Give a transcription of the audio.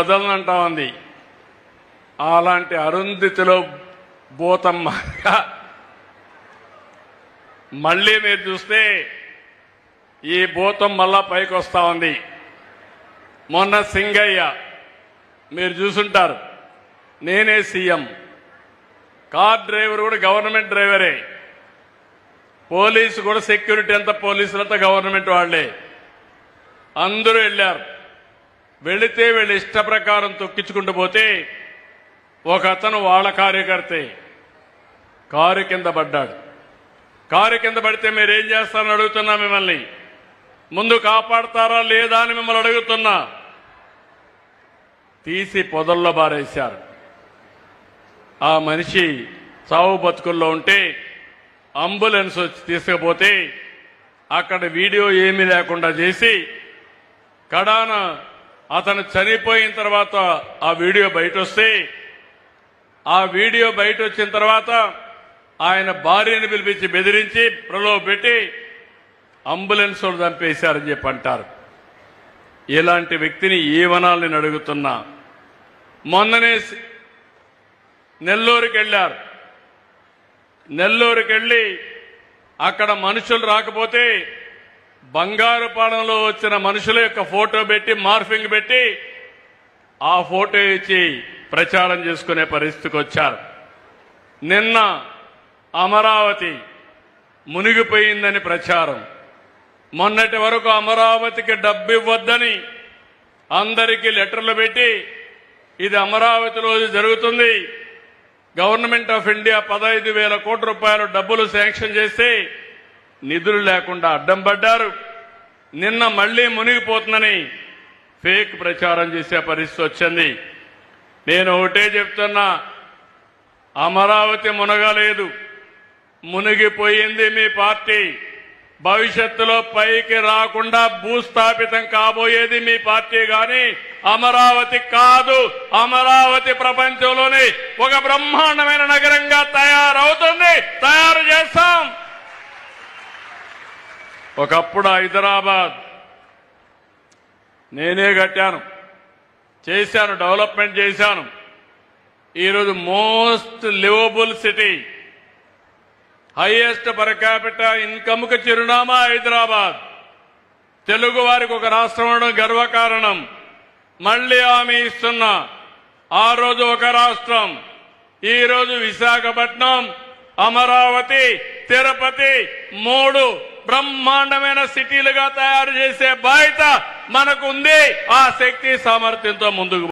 వదలనంటా ఉంది. అలాంటి అరుంధతిలో భూతమ్మగా మళ్ళీ మీరు చూస్తే ఈ భూతం మళ్ళా పైకి వస్తా ఉంది. మొన్న సింగయ్య మీరు చూసుంటారు, నేనే సీఎం, కార్ డ్రైవర్ కూడా గవర్నమెంట్ డ్రైవరే, పోలీసు కూడా సెక్యూరిటీ అంతా పోలీసులంతా గవర్నమెంట్ వాళ్లే. అందరూ వెళ్ళారు. వెళితే వీళ్ళు ఇష్ట ప్రకారం తొక్కించుకుంటూ పోతే ఒక అతను వాళ్ళ కార్యకర్తే కారు కింద పడ్డాడు. కారు కింద పడితే మీరేం చేస్తారని అడుగుతున్నా మిమ్మల్ని. ముందు కాపాడతారా లేదా అని మిమ్మల్ని అడుగుతున్నా. తీసి పొదల్లో బారేశారు. ఆ మనిషి చావు బతుకుల్లో ఉంటే అంబులెన్స్ వచ్చి తీసుకుపోతే అక్కడ వీడియో ఏమీ లేకుండా చేసి కడాన అతను చనిపోయిన తర్వాత ఆ వీడియో బయట వస్తే ఆ వీడియో బయట వచ్చిన తర్వాత ఆయన భార్యను పిలిపించి బెదిరించి ప్రలోభ పెట్టి అంబులెన్స్ వాళ్ళు చంపేశారని చెప్పి అంటారు. ఇలాంటి వ్యక్తిని ఏమనాలని నేను అడుగుతున్నా. మొన్ననే నెల్లూరుకి వెళ్ళారు. నెల్లూరుకి వెళ్ళి అక్కడ మనుషులు రాకపోతే బంగారుపాలెంలో వచ్చిన మనుషుల యొక్క ఫోటో పెట్టి మార్ఫింగ్ పెట్టి ఆ ఫోటో ఇచ్చి ప్రచారం చేసుకునే పరిస్థితికి వచ్చారు. నిన్న అమరావతి మునిగిపోయిందని ప్రచారం. మొన్నటి వరకు అమరావతికి డబ్బు ఇవ్వద్దని అందరికీ లెటర్లు పెట్టి ఇది అమరావతిలో జరుగుతుంది, గవర్నమెంట్ ఆఫ్ ఇండియా 15,000 కోట్ల రూపాయలు డబ్బులు శాంక్షన్ చేస్తే నిధులు లేకుండా అడ్డం పడ్డారు. నిన్న మళ్లీ మునిగిపోతుందని ఫేక్ ప్రచారం చేసే పరిస్థితి వచ్చింది. నేను ఒకటే చెప్తున్నా, అమరావతి మునగలేదు, మునిగిపోయింది మీ పార్టీ. భవిష్యత్తులో పైకి రాకుండా భూస్థాపితం కాబోయేది మీ పార్టీ గాని అమరావతి కాదు. అమరావతి ప్రపంచంలోనే ఒక బ్రహ్మాండమైన నగరంగా తయారవుతుంది, తయారు చేస్తాం. ఒకప్పుడు హైదరాబాద్ నేనే కట్టాను, చేశాను, డెవలప్మెంట్ చేశాను. ఈరోజు most liveable city, highest per capital income కు చిరునామా హైదరాబాద్. తెలుగు వారికి ఒక రాష్ట్రం ఉండడం గర్వకారణం. మళ్లీ హామీ ఇస్తున్నా, ఆ రోజు ఒక రాష్ట్రం, ఈ రోజు విశాఖపట్నం, అమరావతి, తిరుపతి 3 బ్రహ్మాండమైన సిటీలుగా తయారు చేసే బాధ్యత మనకు ఉంది. ఆ శక్తి సామర్థ్యంతో ముందుకు